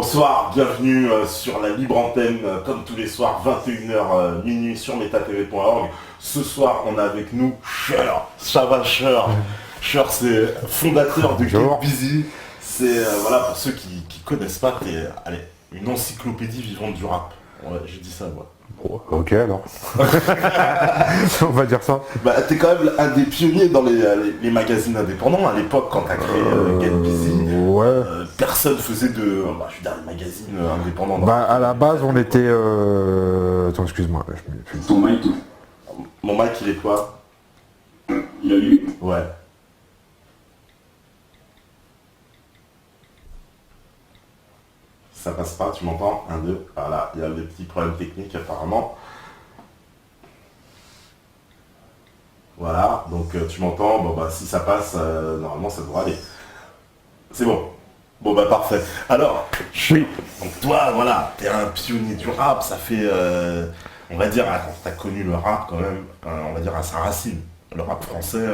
Bonsoir, bienvenue sur la libre antenne, comme tous les soirs, 21h minuit sur metatv.org. Ce soir, on a avec nous Cher, ça va Cher. Cher, c'est fondateur de Get Busy. C'est, voilà, pour ceux qui connaissent pas, t'es, allez, une encyclopédie vivante du rap. Ouais, j'ai dit ça, moi. Bon, ok, alors. On va dire ça. Bah, t'es quand même un des pionniers dans les magazines indépendants. À l'époque, quand t'as créé Get Busy, ouais. Personne faisait de... Bah, je suis dans les magazines indépendants. Bah, à la base, on était... Attends, excuse-moi. Ton mic. Mon mic, il est quoi? Il a lu. Ouais. Ça passe pas, tu m'entends? 1, 2, voilà, il y a des petits problèmes techniques apparemment. Voilà, donc tu m'entends, bon bah si ça passe, normalement ça devrait aller. C'est bon. Bon bah parfait. Alors, Oui. Donc toi, voilà, t'es un pionnier du rap, ça fait, on va dire, t'as connu le rap quand même, on va dire à sa racine. Le rap français,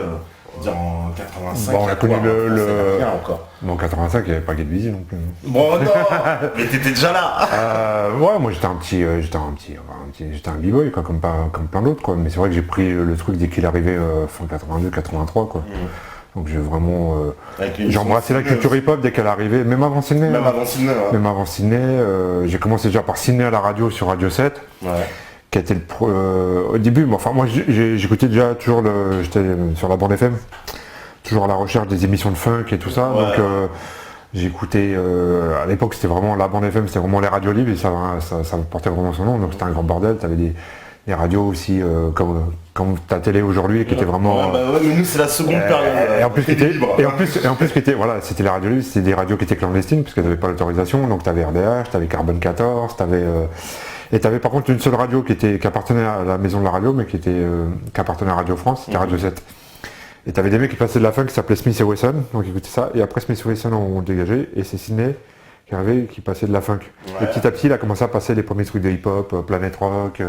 on va dire en 85, Bon, on a connu rien encore. Bon, en 85, il n'y avait pas Get Busy non plus. Bon non, mais t'étais déjà là. Ouais, moi j'étais un b-boy, quoi, comme plein d'autres, quoi. Mais c'est vrai que j'ai pris le truc dès qu'il arrivait fin 82, 83, quoi. Donc j'ai vraiment... j'ai embrassé la culture hip-hop dès qu'elle arrivait, même avant Sydney. Même avant Sydney, ouais. Même avant Sydney. J'ai commencé déjà par Sydney à la radio sur Radio 7. Ouais. Qui a été au début, mais enfin moi j'écoutais déjà toujours j'étais sur la bande FM, toujours à la recherche des émissions de funk et tout ça, Ouais. donc j'écoutais, à l'époque c'était vraiment la bande FM, c'était vraiment les radios libres et ça portait vraiment son nom, donc c'était un grand bordel, t'avais des radios aussi comme ta télé aujourd'hui qui était vraiment... Ouais, mais nous c'est la seconde période. Et en plus, voilà, c'était les radios libres, c'était des radios qui étaient clandestines parce qu'elles n'avaient pas l'autorisation, donc t'avais RDH, t'avais Carbone 14, et t'avais par contre une seule radio qui appartenait à la maison de la radio, mais qui appartenait à Radio France, c'était Radio 7. Et t'avais des mecs qui passaient de la funk qui s'appelaient Smith et Wesson, donc écoutez ça, et après Smith et Wesson ont dégagé, et c'est Sydney qui passait de la funk. Ouais. Et petit à petit, il a commencé à passer les premiers trucs de hip-hop, Planet Rock,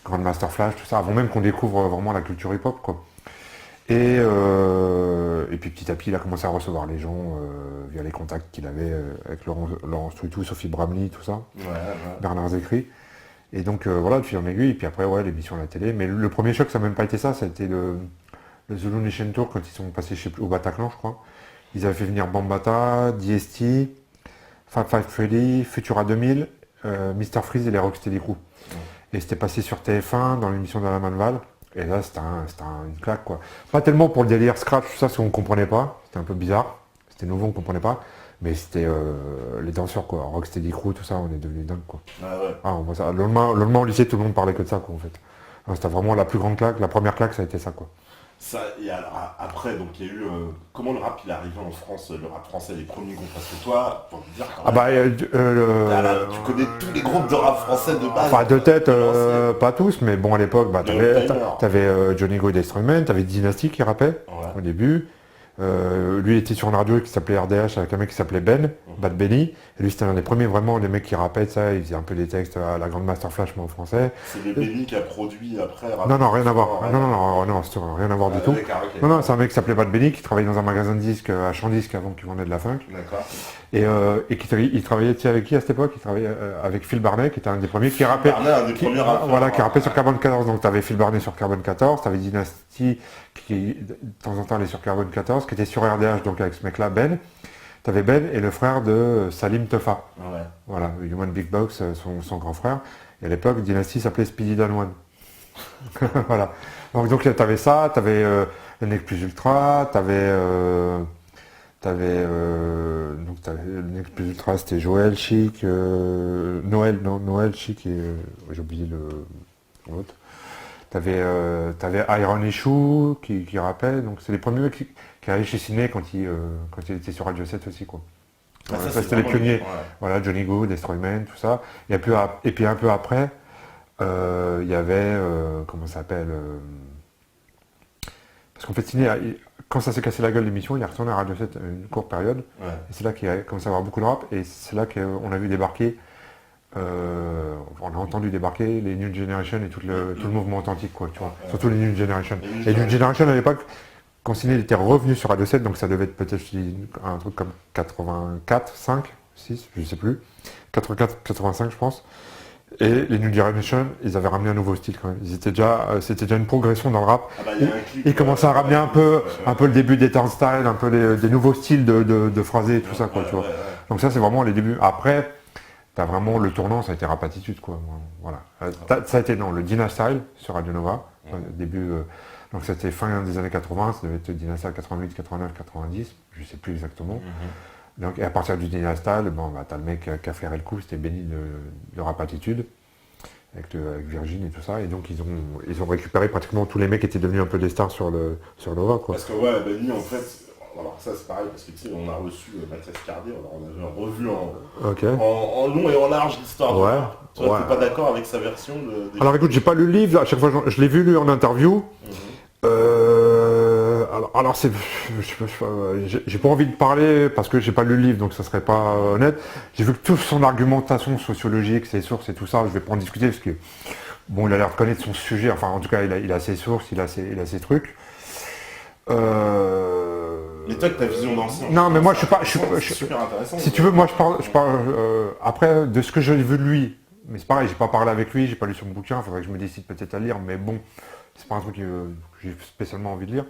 Grandmaster Flash, tout ça, avant même qu'on découvre vraiment la culture hip-hop, quoi. Et puis petit à petit, il a commencé à recevoir les gens via les contacts qu'il avait avec Laurent Struitou, Sophie Bramley, tout ça, Ouais. Bernard Zécry. Et donc voilà, de fil en aiguille, et puis après, ouais, l'émission à la télé. Mais le premier choc, ça n'a même pas été ça, ça a été le Zulu Nation Tour quand ils sont passés au Bataclan, je crois. Ils avaient fait venir Bambata, DST, Fab Five Freddy, Futura 2000, Mr Freeze et les Rocksteady Crew. Et c'était passé sur TF1 dans l'émission d'Alain Manval. Et là, c'était une claque, quoi. Pas tellement pour le délire scratch, tout ça, ce qu'on comprenait pas. C'était un peu bizarre. C'était nouveau, on comprenait pas. Mais c'était les danseurs, quoi. Rocksteady Crew, tout ça, on est devenus dingues, quoi. Ah ouais. Ah, on voit ça. Le lendemain, au lycée, tout le monde parlait que de ça, quoi, en fait. Ah, c'était vraiment la plus grande claque. La première claque, ça a été ça, quoi. Ça, et alors, après, donc il y a eu... comment le rap il est arrivé en France, le rap français, les premiers groupes? Parce que toi, pour te dire quand même, tu connais tous les groupes de rap français de base. Enfin, de tête, pas tous, mais bon, à l'époque, t'avais Johnny Go et Destroyman, t'avais Dynasty qui rappait au début. Lui, il était sur une radio qui s'appelait RDH avec un mec qui s'appelait Ben, Bad Benny. Et lui, c'était un des premiers vraiment, les mecs qui rappaient ça, il faisait un peu des textes à la Grandmaster Flash, mais en français. C'est le Benny qui a produit après. Non, rien à voir. Non, rien à voir du tout. Okay. Non, c'est un mec qui s'appelait Bad Benny, qui travaillait dans un magasin de disques à Champ-Disque avant qu'il vendait de la funk. D'accord. Et il travaillait avec qui à cette époque? Il travaillait avec Phil Barnet, qui était un des premiers qui rappait. Qui rappait sur Carbone 14. Donc t'avais Phil Barnet sur Carbone 14, t'avais Dynasty qui de temps en temps allait sur Carbone 14, qui était sur RDH, donc avec ce mec-là, Ben. T'avais Ben et le frère de Salim Teufa. Ouais. Voilà, Human Big Box, son grand frère. Et à l'époque, Dynasty s'appelait Speedy Dan One. Voilà. Donc t'avais ça, t'avais le Nec Plus Ultra, t'avais le Nec Plus Ultra, c'était Joël Chic, Noël Chic et j'ai oublié l'autre. T'avais Iron Issue qui rappelle, donc c'est les premiers mecs qui arrivaient chez Ciné quand il était sur Radio 7 aussi, quoi. Ah, ça c'était les pionniers. Ouais. Voilà, Johnny Go, Destroyman, tout ça. Et puis un peu après, il y avait comment ça s'appelle parce qu'en fait Ciné, quand ça s'est cassé la gueule l'émission, il est retourné à Radio 7 une courte période. Ouais. Et c'est là qu'il a commencé à avoir beaucoup de rap et c'est là qu'on a vu débarquer. On a entendu débarquer les New Generation et tout le mouvement authentique, quoi, tu vois. Surtout les New Generation. Et New Generation à l'époque, quand Ciné était revenu sur Radio 7, donc ça devait être peut-être un truc comme 84, 5, 6, je sais plus, 84, 85 je pense. Et les New Generation, ils avaient ramené un nouveau style quand même. C'était déjà une progression dans le rap. Ah bah, il y a un clip, Ils commençaient à ramener un peu le début des turnstiles, un peu des nouveaux styles de phrasés et tout ça, quoi, tu vois. Donc ça, c'est vraiment les débuts. Après, t'as vraiment le tournant, ça a été Rap Attitude, quoi. Voilà. Ça a été, non, le Dina Style sur Radio Nova, début. Donc c'était fin des années 80, ça devait être Dina Style 88, 89, 90, je sais plus exactement. Donc, et à partir du Dina Style, bon, bah, t'as le mec qui a flairé le coup, c'était Benny de Rap Attitude, avec Virgin et tout ça, et donc ils ont récupéré pratiquement tous les mecs qui étaient devenus un peu des stars sur Nova, quoi. Parce que ouais, Benny en fait, alors ça c'est pareil, parce que tu sais, on a reçu Mathias Cardier, alors on avait revu en long et en large l'histoire. Ouais. Tu vois, t'es pas d'accord avec sa version Alors écoute, j'ai pas lu le livre, à chaque fois je l'ai vu lui en interview. Alors c'est, j'ai pas envie de parler parce que j'ai pas lu le livre, donc ça serait pas honnête. J'ai vu que toute son argumentation sociologique, ses sources et tout ça, je vais pas en discuter parce que bon, il a l'air de connaître son sujet. Enfin, en tout cas, il a ses sources, il a ses trucs. Mais toi, que ta vision d'ensemble. Non, mais moi je suis pas. C'est super intéressant. Si tu veux, moi je parle après de ce que j'ai vu de lui. Mais c'est pareil, j'ai pas parlé avec lui, j'ai pas lu son bouquin. Il faudrait que je me décide peut-être à lire, mais bon, c'est pas un truc que j'ai spécialement envie de lire.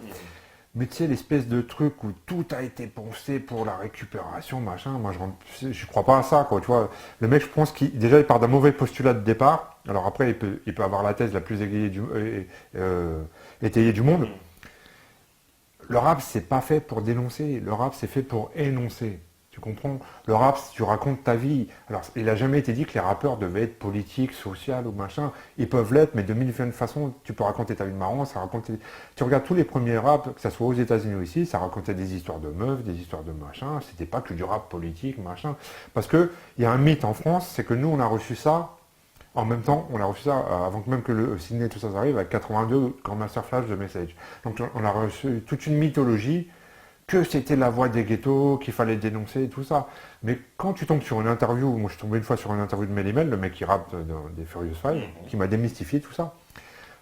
Mais tu sais, l'espèce de truc où tout a été pensé pour la récupération, machin, moi je crois pas à ça, quoi, tu vois. Le mec, je pense qu'il part d'un mauvais postulat de départ. Alors après, il peut avoir la thèse la plus étayée du monde. Le rap, c'est pas fait pour dénoncer, le rap, c'est fait pour énoncer. Tu comprends? Le rap, tu racontes ta vie. Alors, il n'a jamais été dit que les rappeurs devaient être politiques, sociaux ou machin. Ils peuvent l'être, mais de mille et une façons, tu peux raconter ta vie de marrant, ça raconte... Tu regardes tous les premiers raps, que ce soit aux États-Unis ou ici, ça racontait des histoires de meufs, des histoires de machin. C'était pas que du rap politique, machin. Parce que il y a un mythe en France, c'est que nous, on a reçu ça. En même temps, on a reçu ça avant que même que le Sydney et tout ça arrive, avec 82 Grandmaster Flash de Message. Donc on a reçu toute une mythologie que c'était la voix des ghettos, qu'il fallait dénoncer et tout ça. Mais quand tu tombes sur une interview, moi je suis tombé une fois sur une interview de Melly Mel, le mec qui rappe des Furious Five, qui m'a démystifié tout ça.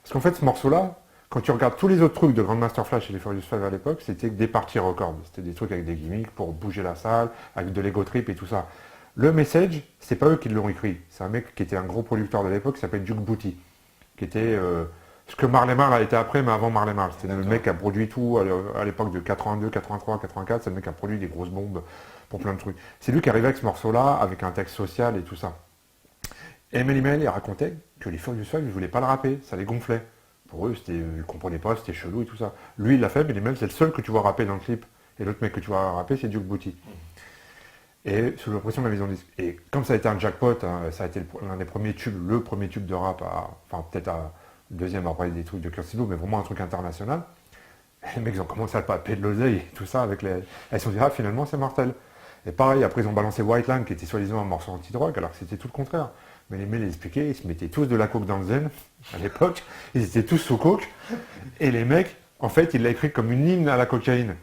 Parce qu'en fait, ce morceau-là, quand tu regardes tous les autres trucs de Grandmaster Flash et les Furious Five à l'époque, c'était des parties records. C'était des trucs avec des gimmicks pour bouger la salle, avec de l'ego trip et tout ça. Le Message, c'est pas eux qui l'ont écrit. C'est un mec qui était un gros producteur de l'époque, qui s'appelle Duke Booty, qui était ce que Marley Marl a été après, mais avant Marley Marl. C'était le mec qui a produit tout à l'époque de 82, 83, 84. C'est le mec qui a produit des grosses bombes pour plein de trucs. C'est lui qui arrivait avec ce morceau-là, avec un texte social et tout ça. Et Melly Mel, il racontait que les Furious Five, ils voulaient pas le rapper, ça les gonflait. Pour eux, ils ne comprenaient pas, c'était chelou et tout ça. Lui, il l'a fait, Melly Mel, c'est le seul que tu vois rapper dans le clip. Et l'autre mec que tu vois rapper, c'est Duke Booty. Et sous la pression de la maison de disque. Et comme ça a été un jackpot, hein, ça a été l'un des premiers tubes, le premier tube de rap, enfin peut-être deuxième après des trucs de Cursido, mais vraiment un truc international. Et les mecs ils ont commencé à paper de l'oseille et tout ça avec les. Elles se sont dit, ah finalement c'est mortel. Et pareil, après ils ont balancé White Line qui était soi-disant un morceau anti-drogue, alors que c'était tout le contraire. Mais les mecs expliquaient, ils se mettaient tous de la coke dans le zen à l'époque, ils étaient tous sous coke, et les mecs, en fait, il l'a écrit comme une hymne à la cocaïne.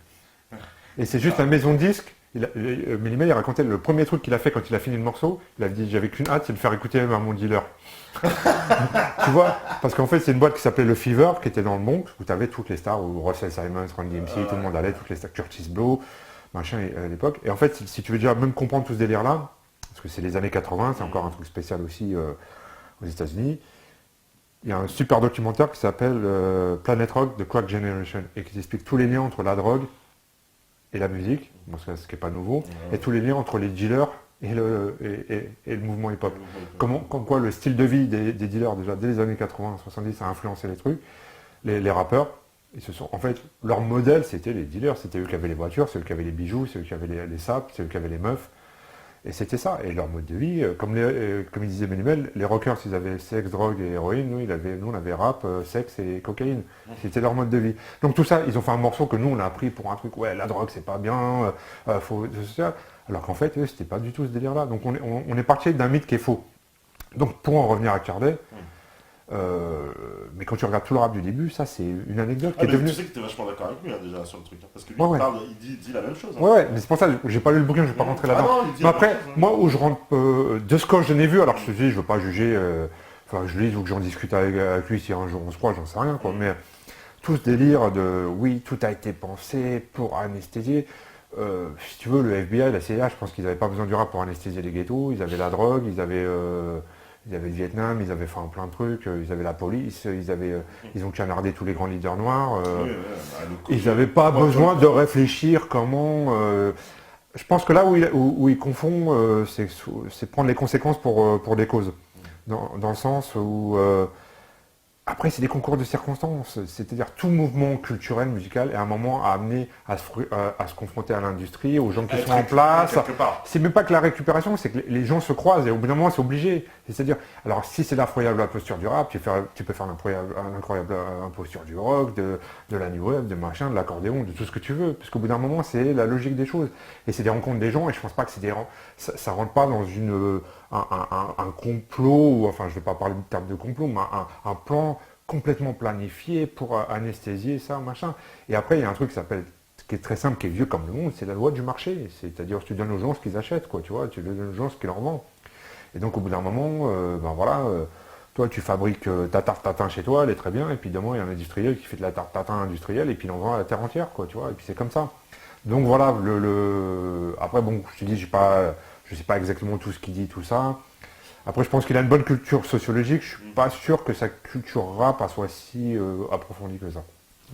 Et c'est juste la maison de disque. Mélimel, il racontait le premier truc qu'il a fait quand il a fini le morceau. Il a dit j'avais qu'une hâte, c'est de le faire écouter même à mon dealer. Tu vois, parce qu'en fait c'est une boîte qui s'appelait le Fever, qui était dans le Bronx, où tu avais toutes les stars, où Russell Simons, Randy MC, tout le monde allait, toutes les stars, Curtis Blow, machin à l'époque. Et en fait, si tu veux déjà même comprendre tout ce délire-là, parce que c'est les années 80, c'est encore un truc spécial aussi aux États-Unis. Il y a un super documentaire qui s'appelle Planet Rock de Crack Generation et qui explique tous les liens entre la drogue et la musique, bon, ce qui n'est pas nouveau, et tous les liens entre les dealers et le mouvement hip-hop. Comme quoi le style de vie des dealers, déjà dès les années 80, 70, a influencé les trucs. Les rappeurs, en fait, leur modèle, c'était les dealers, c'était eux qui avaient les voitures, c'est eux qui avaient les bijoux, c'est eux qui avaient les sapes, c'est eux qui avaient les meufs. Et c'était ça. Et leur mode de vie, comme il disait Mélimel, les rockers, ils avaient sexe, drogue et héroïne, nous on avait rap, sexe et cocaïne. C'était leur mode de vie. Donc tout ça, ils ont fait un morceau que nous on a appris pour un truc, ouais, la drogue c'est pas bien, faut... Alors qu'en fait, c'était pas du tout ce délire-là. Donc on est parti d'un mythe qui est faux. Donc pour en revenir à Cardet, mais quand tu regardes tout le rap du début, ça c'est une anecdote qui est devenue... Tu sais que tu es vachement d'accord avec lui déjà sur le truc, parce que lui il dit la même chose. Ouais, mais c'est pour ça que j'ai pas lu le bouquin, je vais pas rentrer là-dedans. Mais après, moi où je rentre, de ce que je n'ai vu, alors je te dis, je veux pas juger, enfin je lis ou que j'en discute avec lui si un jour on se croit, j'en sais rien quoi, mais tout ce délire de oui, tout a été pensé pour anesthésier. Si tu veux, le FBI, la CIA, je pense qu'ils n'avaient pas besoin du rap pour anesthésier les ghettos. Ils avaient la drogue, ils avaient le Vietnam, ils avaient fait plein de trucs, ils avaient la police, ils ont canardé tous les grands leaders noirs. Ils n'avaient pas besoin de réfléchir comment. Je pense que là où ils confondent, c'est prendre les conséquences pour des causes. Dans le sens où. Après, c'est des concours de circonstances, c'est-à-dire tout mouvement culturel, musical, est à un moment amené à se confronter à l'industrie, aux gens qui sont en place. C'est même pas que la récupération, c'est que les gens se croisent et au bout d'un moment, c'est obligé. C'est-à-dire, alors si c'est l'incroyable imposture du rap, tu peux faire l'incroyable imposture du rock, de la new wave, de machin, de l'accordéon, de tout ce que tu veux, parce qu'au bout d'un moment, c'est la logique des choses. Et c'est des rencontres des gens, et je pense pas que ça rentre pas dans un complot, ou enfin je ne vais pas parler de terme de complot, mais un plan complètement planifié pour anesthésier ça, machin. Et après, il y a un truc qui est très simple, qui est vieux comme le monde, c'est la loi du marché. C'est-à-dire, tu donnes aux gens ce qu'ils achètent, quoi, tu vois, tu donnes aux gens ce qu'ils leur vendent. Et donc, au bout d'un moment, toi, tu fabriques ta tarte tatin chez toi, elle est très bien, et puis demain, il y a un industriel qui fait de la tarte tatin industrielle, et puis il en vend à la terre entière, quoi, tu vois, et puis c'est comme ça. Donc voilà, après, bon, je te dis, je ne sais pas exactement tout ce qu'il dit, tout ça. Après, je pense qu'il a une bonne culture sociologique. Je suis pas sûr que sa culture rap soit si approfondie que ça.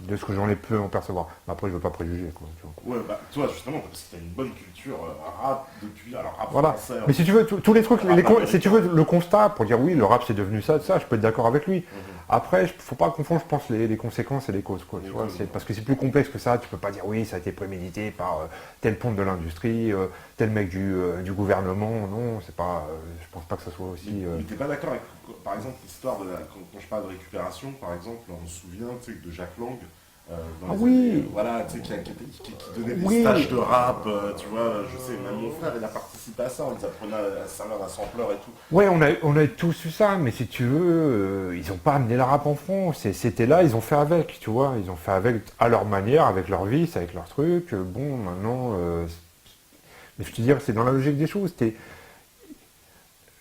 De ce que j'en ai pu en percevoir. Mais après, je veux pas préjuger, quoi. Tu vois. Ouais, bah, toi, justement, parce que tu as une bonne culture rap depuis. Alors, rap voilà. français. Mais si tu veux, tous les trucs, si tu veux le constat, pour dire oui, le rap c'est devenu ça, je peux être d'accord avec lui. Après, il ne faut pas confondre, je pense, les conséquences et les causes. Quoi, tu vois, parce que c'est plus complexe que ça. Tu ne peux pas dire oui, ça a été prémédité par tel ponte de l'industrie, tel mec du gouvernement. Non, c'est pas. Je pense pas que ça soit aussi. Mais tu n'es pas d'accord avec, par exemple, l'histoire quand je parle de récupération, par exemple, on se souvient de Jacques Lang. Années, voilà, tu sais, qui donnait des stages de rap, tu vois, je sais, même mon frère, il a participé à ça, on les apprenait à servir d'un sampleur et tout. Ouais, on a tous eu ça, mais si tu veux, ils n'ont pas amené le rap en France, c'était là, ils ont fait avec, tu vois, ils ont fait avec à leur manière, avec leur vice, avec leurs trucs, bon, maintenant, mais je te dis, c'est dans la logique des choses,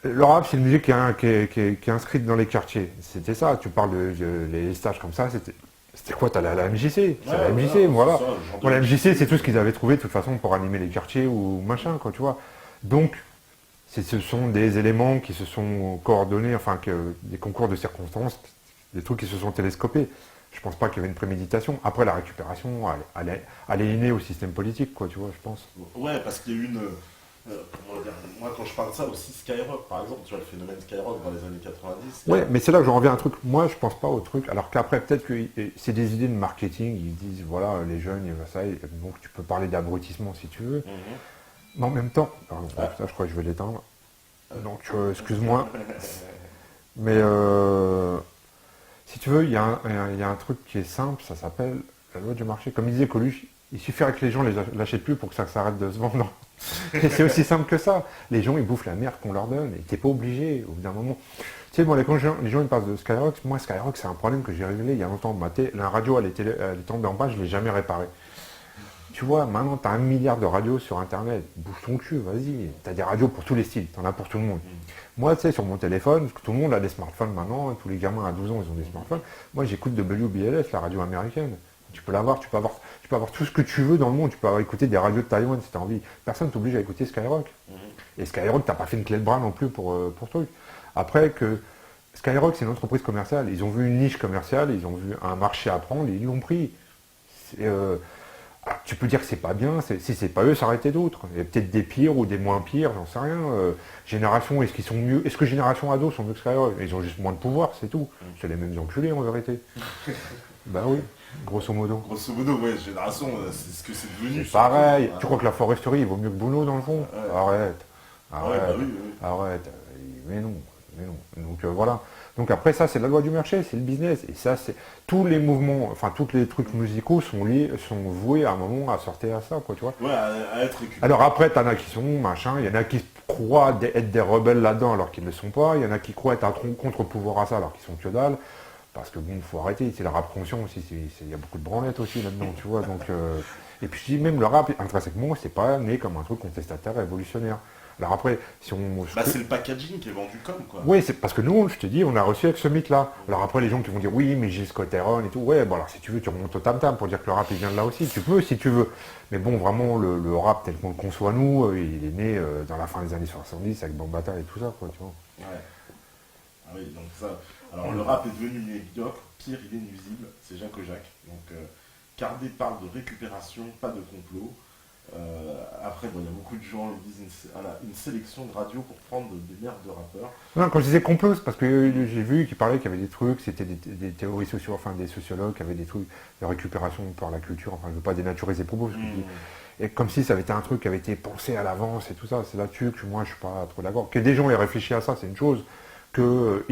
le rap, c'est une musique qui est inscrite dans les quartiers, c'était ça, tu parles les stages comme ça, c'était quoi? T'as la MJC, c'est la MJC, voilà. La MJC, c'est tout ce qu'ils avaient trouvé de toute façon pour animer les quartiers ou machin, quoi, tu vois. Donc, ce sont des éléments qui se sont coordonnés, enfin, des concours de circonstances, des trucs qui se sont télescopés. Je pense pas qu'il y avait une préméditation. Après, la récupération, elle est innée au système politique, quoi, tu vois, je pense. Ouais, parce qu'il y a eu une... comment dire, moi quand je parle de ça aussi, Skyrock par exemple, tu vois le phénomène Skyrock dans les années 90. Ouais, mais c'est là que j'en reviens à un truc, moi je pense pas au truc, alors qu'après peut-être que c'est des idées de marketing, ils disent voilà les jeunes, il y a ça, donc tu peux parler d'abrutissement si tu veux, mais en même temps, ça je crois que je vais l'éteindre, donc excuse-moi, mais si tu veux, il y a un truc qui est simple, ça s'appelle la loi du marché, comme il disait Coluche, il suffirait que les gens les l'achètent plus pour que ça s'arrête de se vendre. Et c'est aussi simple que ça. Les gens, ils bouffent la merde qu'on leur donne. Et t'es pas obligé, au bout d'un moment. Tu sais, moi, quand les gens ils parlent de Skyrock, moi, Skyrock, c'est un problème que j'ai révélé il y a longtemps. La radio, elle est tombée en bas, je l'ai jamais réparée. Tu vois, maintenant, t'as 1 milliard de radios sur Internet. Bouge ton cul, vas-y. T'as des radios pour tous les styles. T'en as pour tout le monde. Moi, tu sais, sur mon téléphone, tout le monde a des smartphones maintenant. Tous les gamins à 12 ans, ils ont des smartphones. Moi, j'écoute WBLS, la radio américaine. Tu peux l'avoir, tu peux avoir tout ce que tu veux dans le monde, tu peux avoir écouté des radios de Taïwan si tu as envie. Personne ne t'oblige à écouter Skyrock. Et Skyrock, t'as pas fait une clé de bras non plus pour truc. Après que Skyrock, c'est une entreprise commerciale. Ils ont vu une niche commerciale, ils ont vu un marché à prendre, ils l'ont pris. Tu peux dire que c'est pas bien, si c'est pas eux, ça aurait été d'autres. Il y a peut-être des pires ou des moins pires, j'en sais rien. Génération, est-ce qu'ils sont mieux? Est-ce que Génération Ado sont mieux que Skyrock? Ils ont juste moins de pouvoir, c'est tout. C'est les mêmes enculés en vérité. Bah oui. Grosso modo. Grosso modo, ouais, Génération, c'est ce que c'est devenu. Pareil, tu crois que la foresterie, il vaut mieux que Bouno dans le fond? Arrête. Oui. Arrête. Mais non. Donc voilà. Donc après ça, c'est la loi du marché, c'est le business. Et ça, c'est tous les mouvements, enfin tous les trucs musicaux sont voués à un moment à sortir à ça, quoi, tu vois. Ouais, à être récupéré. Alors après, t'en as qui sont machin, il y en a qui croient être des rebelles là-dedans alors qu'ils ne le sont pas, il y en a qui croient être un contre-pouvoir à ça alors qu'ils sont que dalle. Parce que bon, il faut arrêter, c'est le rap conscient aussi, il y a beaucoup de branlettes aussi là-dedans, tu vois. Donc, et puis même le rap, intrinsèquement, c'est pas né comme un truc contestataire révolutionnaire. Alors après, si on... c'est le packaging qui est vendu comme, quoi. Oui, c'est parce que nous, je te dis, on a reçu avec ce mythe-là. Alors après, les gens qui vont dire, oui, mais Gilles Scott Heron et tout, ouais, bon alors si tu veux, tu remontes au tam-tam pour dire que le rap, il vient de là aussi. Tu peux, si tu veux. Mais bon, vraiment, le rap tel qu'on le conçoit, nous, il est né dans la fin des années 70 avec Bambata et tout ça, quoi, tu vois. Ouais. Ah oui, donc ça... Alors, le rap est devenu médiocre, pire, il est nuisible, c'est Jacques Jacques. Donc, Cardé parle de récupération, pas de complot. Après, bon, il y a beaucoup de gens qui disent une sélection de radio pour prendre des merdes de rappeurs. Non, quand je disais complot, c'est parce que j'ai vu qu'il parlait qu'il y avait des trucs, c'était des théories sociaux, enfin des sociologues qui avaient des trucs de récupération par la culture, enfin je veux pas dénaturer ses propos, et comme si ça avait été un truc qui avait été pensé à l'avance et tout ça, c'est là-dessus que moi je suis pas trop d'accord. Que des gens aient réfléchi à ça, c'est une chose, que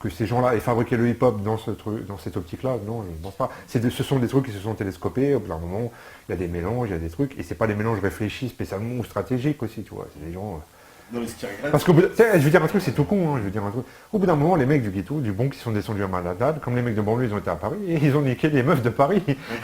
ces gens-là aient fabriqué le hip-hop dans cette optique-là, non, je ne pense pas. Ce sont des trucs qui se sont télescopés, au bout d'un moment, il y a des mélanges, il y a des trucs, et c'est pas des mélanges réfléchis spécialement ou stratégiques aussi, tu vois, c'est des gens... Non, mais ce qui regrette... Parce que, je veux dire un truc, c'est tout con, hein, je veux dire un truc. Au bout d'un moment, les mecs du ghetto, du bon, qui sont descendus à Manhattan, comme les mecs de banlieue, ils ont été à Paris, et ils ont niqué les meufs de Paris.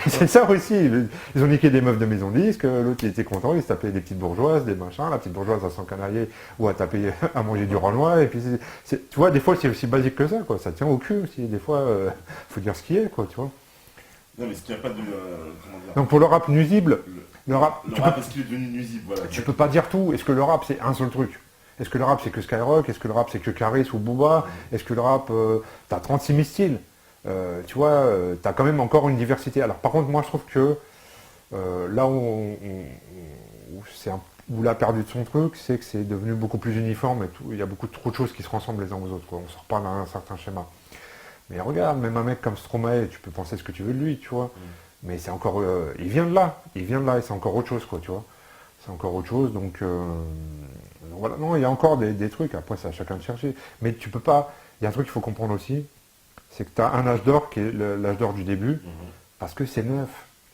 C'est ça aussi, ils ont niqué des meufs de maison disque, l'autre il était content, il se tapait des petites bourgeoises, des machins, la petite bourgeoise à s'encanailler ou à taper, à manger du renoir, et puis tu vois, des fois c'est aussi basique que ça, quoi, ça tient au cul aussi, des fois, faut dire ce qui est, quoi, tu vois. Non, mais ce qu'il n'y a pas de... comment dire... Donc pour le rap nuisible, le rap, est-ce qu'il est devenu nuisible, voilà. Tu peux pas dire tout, est-ce que le rap c'est un seul truc? Est-ce que le rap c'est que Skyrock? Est-ce que le rap c'est que Caris ou Booba? Est-ce que le rap, t'as 36 000 styles? Tu vois, t'as quand même encore une diversité. Alors par contre, moi je trouve que là où où l'a perdu de son truc, c'est que c'est devenu beaucoup plus uniforme et tout. Il y a beaucoup trop de choses qui se ressemblent les uns aux autres, quoi. On sort pas d'un certain schéma. Mais regarde, même un mec comme Stromae, tu peux penser ce que tu veux de lui, tu vois. Mais c'est encore, il vient de là, et c'est encore autre chose, quoi, tu vois. C'est encore autre chose, donc voilà. Non, il y a encore des trucs, après c'est à chacun de chercher. Mais tu peux pas, il y a un truc qu'il faut comprendre aussi, c'est que tu as un âge d'or qui est l'âge d'or du début, parce que c'est neuf.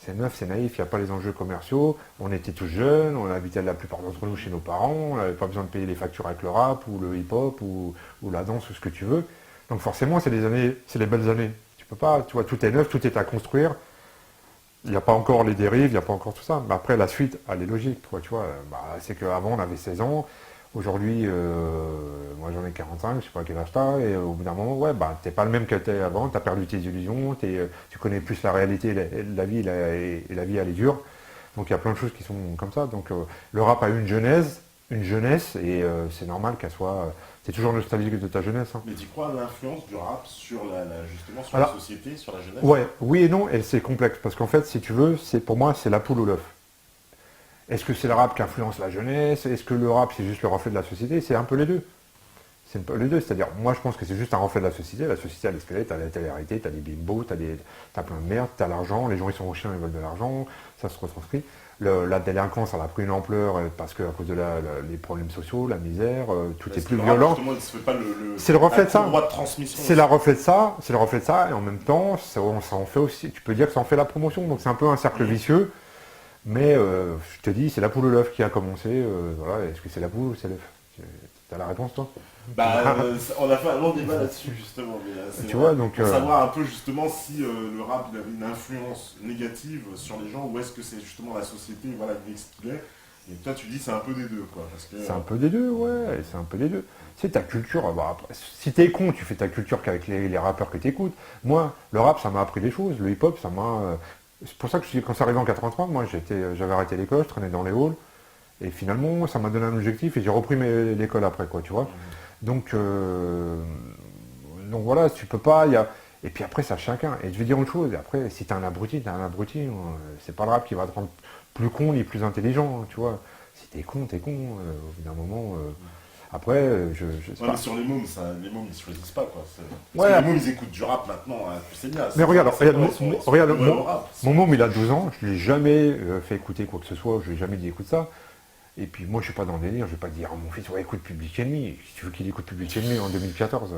C'est neuf, c'est naïf, il n'y a pas les enjeux commerciaux, on était tous jeunes, on habitait la plupart d'entre nous chez nos parents, on n'avait pas besoin de payer les factures avec le rap, ou le hip-hop, ou la danse, ou ce que tu veux. Donc forcément, c'est les belles années. Tu peux pas, tu vois, tout est neuf, tout est à construire. Il n'y a pas encore les dérives, il n'y a pas encore tout ça. Mais après, la suite, elle est logique, quoi, tu vois. C'est qu'avant, on avait 16 ans. Aujourd'hui, moi j'en ai 45, je sais pas quel âge t'as, et au bout d'un moment, ouais, t'es pas le même que t'étais avant, t'as perdu tes illusions, tu connais plus la réalité, la vie, et la vie elle est dure. Donc il y a plein de choses qui sont comme ça. Donc le rap a eu une jeunesse, et c'est normal qu'elle soit... c'est toujours nostalgique de ta jeunesse. Hein. Mais tu crois à l'influence du rap sur justement sur la société, sur la jeunesse? Ouais, oui et non, et c'est complexe, parce qu'en fait, si tu veux, pour moi, c'est la poule ou l'œuf. Est-ce que c'est le rap qui influence la jeunesse? Est-ce que le rap, c'est juste le reflet de la société? C'est un peu les deux. C'est un peu les deux, c'est-à-dire, moi, je pense que c'est juste un reflet de la société. La société, elle est squelette, t'as la télé-réalité, t'as des bimbos, t'as plein de merde, t'as l'argent, les gens, ils sont aux chiens, ils veulent de l'argent, ça se retranscrit. La délinquance, elle a pris une ampleur parce qu'à cause de les problèmes sociaux, la misère, tout est plus violent. C'est le reflet de ça. C'est le reflet de ça, et en même temps, ça en fait aussi, tu peux dire que ça en fait la promotion, donc c'est un peu un cercle vicieux, mais je te dis, c'est la poule ou l'œuf qui a commencé, voilà, est-ce que c'est la poule ou c'est l'œuf? T'as la réponse, toi? On a fait un long débat là-dessus, justement, mais tu vois, donc, pour savoir un peu justement si le rap il avait une influence négative sur les gens, ou est-ce que c'est justement la société, voilà, il est ce qu'il est. Et toi tu dis c'est un peu des deux, quoi. C'est un peu des deux, ouais, c'est un peu des deux. C'est ta culture, après, si t'es con, tu fais ta culture qu'avec les rappeurs que t'écoutes. Moi, le rap, ça m'a appris des choses, le hip-hop, ça m'a... c'est pour ça que quand ça arrivait en 83, moi j'avais arrêté l'école, je traînais dans les halls, et finalement ça m'a donné un objectif et j'ai repris l'école après, quoi, tu vois. Donc voilà, tu peux pas, et puis après c'est à chacun. Et je vais dire une chose, et après si t'es un abruti, c'est pas le rap qui va te rendre plus con ni plus intelligent, hein, tu vois. Si t'es con, au bout d'un moment... Après, je sais pas. Sur les mômes, les mômes ils choisissent pas, quoi. Ouais. Les mômes ils écoutent du rap maintenant, hein, tu sais bien. Mais regarde, mon môme il a 12 ans, je lui ai jamais fait écouter quoi que ce soit, je lui ai jamais dit écoute ça. Et puis moi je suis pas dans le délire, je vais pas dire à mon fils ouais écoute Public Enemy, si tu veux qu'il écoute Public Enemy en 2014,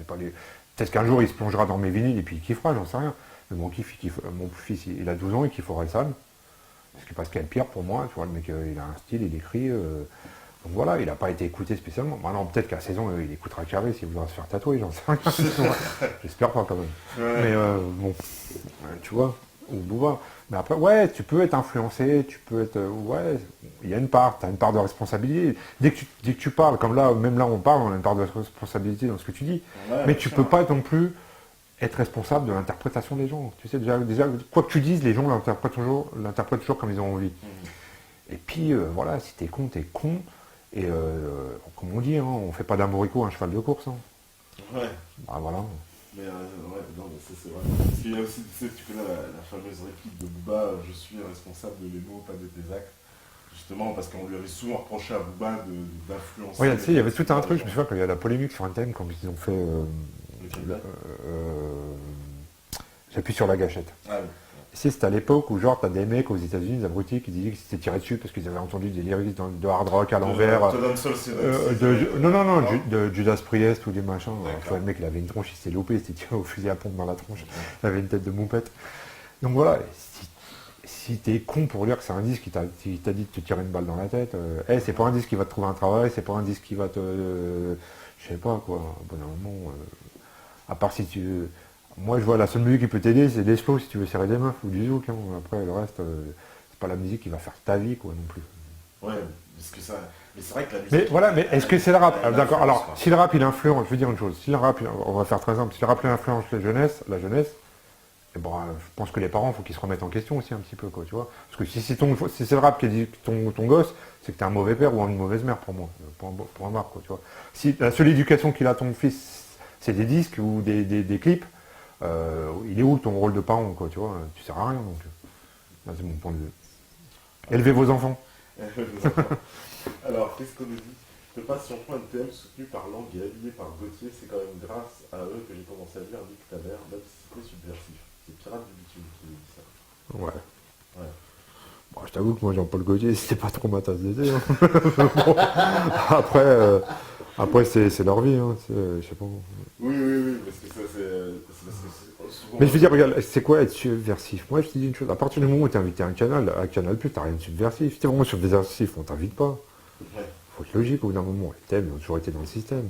peut-être qu'un jour il se plongera dans mes vinyles et puis il kiffera, j'en sais rien. Mais mon fils il a 12 ans, il kiffe Orelsan, parce qu'il y a le pire pour moi, tu vois, le mec il a un style, il écrit... donc voilà, il n'a pas été écouté spécialement. Maintenant, peut-être qu'à 16 ans, il écoutera Carré s'il voudra se faire tatouer, j'en sais rien. J'espère pas quand même. Ouais. Mais bon, tu vois. ou Booba. Mais après, ouais, tu peux être influencé, tu peux être... ouais, il y a une part, tu as une part de responsabilité. Dès que tu parles, comme là, même là on parle, on a une part de responsabilité dans ce que tu dis. Ouais, Mais bien tu sûr. peux pas non plus être responsable de l'interprétation des gens. Tu sais, déjà quoi que tu dises, les gens l'interprètent toujours comme ils ont envie. Et puis, voilà, si t'es con, t'es con. Et comme on dit, hein, on fait pas d'Armorico un cheval de course. Hein. Ouais. Bah voilà. Mais ouais, non, mais ça c'est vrai. Parce qu'il y a aussi, tu sais, tu connais la fameuse réplique de Booba, je suis responsable de mes mots, pas de tes actes. Justement, parce qu'on lui avait souvent reproché à Booba d'influencer. Ouais, tu sais, il y avait tout un truc, je me souviens quand il y a la polémique sur un thème, quand ils ont fait... Lequel j'appuie sur la gâchette. Ah oui. Tu sais, c'était à l'époque où genre t'as des mecs aux États-Unis, des abrutis, qui disaient qu'ils s'étaient tirés dessus parce qu'ils avaient entendu des lyrics de hard rock à l'envers. De Judas Priest ou des machins. Enfin, le mec il avait une tronche, il s'était loupé, il s'était tiré au fusil à pompe dans la tronche. Il avait une tête de moupette. Donc voilà, si t'es con pour dire que c'est un disque qui t'a dit de te tirer une balle dans la tête, c'est pas un disque qui va te trouver un travail, c'est pas un disque qui va te... je sais pas quoi, bon moment, à part si tu... Moi je vois la seule musique qui peut t'aider c'est l'Expo si tu veux serrer des meufs ou du zouk, hein. Après le reste, c'est pas la musique qui va faire ta vie quoi non plus. Ouais, parce que ça... Mais c'est vrai que la musique... Mais voilà, mais est-ce que c'est le rap? elle D'accord, influence, alors quoi. si le rap il influence, je veux dire une chose, si le rap, on va faire très simple, si le rap il influence la jeunesse, et bon, je pense que les parents, il faut qu'ils se remettent en question aussi un petit peu, quoi, tu vois. Parce que si c'est le rap qui dit ton gosse, c'est que t'es un mauvais père ou une mauvaise mère pour moi, pour un marque, quoi, tu vois. Si la seule éducation qu'il a ton fils, c'est des disques ou des clips, il est où ton rôle de parent, quoi, tu vois. Tu sers à rien, donc. Là, c'est mon point de vue. Élevez vos enfants. Alors, qu'est-ce qu'on nous dit? Le passe sur point NTM soutenu par Lang et habillé par Gauthier, c'est quand même grâce à eux que j'ai commencé à lire Nick Tamer, même si c'était subversif. C'est Pirate du Bitume qui nous dit ça. Ouais. Ouais. Bon, je t'avoue que moi, Jean-Paul Gaultier, c'était pas trop ma tasse d'été. Hein. Bon, après c'est leur vie, hein, je sais pas. Oui, parce que ça, c'est souvent... Mais je veux dire, regarde, c'est quoi être subversif? Moi, je te dis une chose, à partir du moment où t'es invité à Canal Plus, t'as rien de subversif. Si t'es vraiment subversif, on t'invite pas. Ouais. Faut être logique au bout d'un moment. Les thèmes ont toujours été dans le système.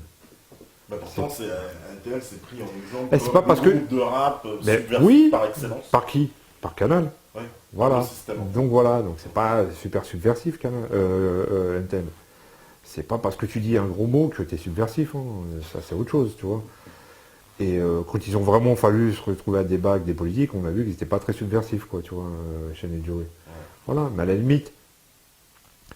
Bah pourtant, NTM s'est pris en exemple Eh, c'est pas parce que- groupe de rap Mais subversif oui, par excellence. par qui? Par Canal. Ouais. Voilà. Le système. Donc voilà, donc c'est pas super subversif, Canal, NTM. C'est pas parce que tu dis un gros mot que t'es subversif, hein. Ça c'est autre chose, tu vois. Et quand ils ont vraiment fallu se retrouver à débat avec des politiques, on a vu qu'ils n'étaient pas très subversifs, quoi, tu vois, Shane et Joey. Voilà, mais à la limite,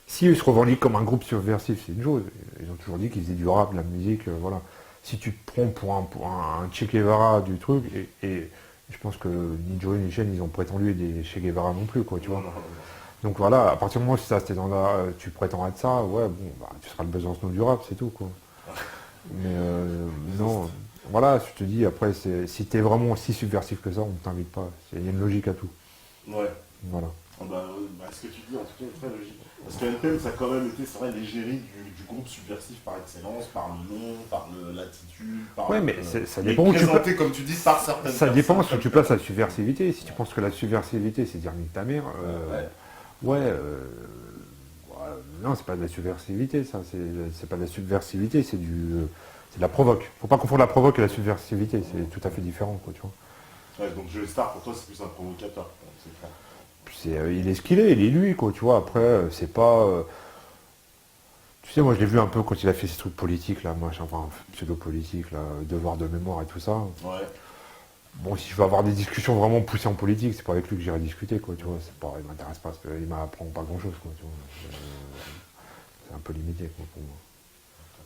si ils se revendiquent comme un groupe subversif, c'est une chose. Ils ont toujours dit qu'ils faisaient du rap, de la musique, voilà. Si tu te prends pour un Che Guevara du truc, et je pense que ni Joey ni Shane, ils ont prétendu des Che Guevara non plus, quoi, tu vois. Non. Donc voilà, à partir du moment où ça, c'était dans la, tu prétends être ça, ouais, bon, bah, tu seras le Besançon du rap, c'est tout, quoi. Mais non, voilà, je te dis, après, si t'es vraiment si subversif que ça, on ne t'invite pas. Il y a une logique à tout. Ouais. Voilà. Ah ce que tu dis, en tout cas, est très logique. Parce que NTM, ça a quand même été, c'est vrai, l'égérie du groupe subversif par excellence, par le nom, par l'attitude, par... Ouais, mais ça dépend où tu présenté, comme tu dis, par certaines Ça dépend personnes. si tu places la subversivité. Si tu penses que la subversivité, c'est dire nique ta mère, non, c'est pas de la subversivité, ça. C'est pas de la subversivité, c'est de la provoque. Faut pas confondre la provoque et la subversivité, c'est tout à fait différent, quoi, tu vois. Ouais, donc Joe Star, pour toi, c'est plus un provocateur, c'est clair. Il est ce qu'il est, il est lui, quoi, tu vois. Après, c'est pas... tu sais, moi, je l'ai vu un peu quand il a fait ces trucs politiques, là, machin, enfin, pseudo-politiques, là, devoir de mémoire et tout ça. Ouais. Bon, si je veux avoir des discussions vraiment poussées en politique, c'est pas avec lui que j'irai discuter, quoi, tu vois. Il m'intéresse pas, parce qu'il m'apprend pas grand-chose, quoi, tu vois. C'est un peu limité, quoi, pour moi.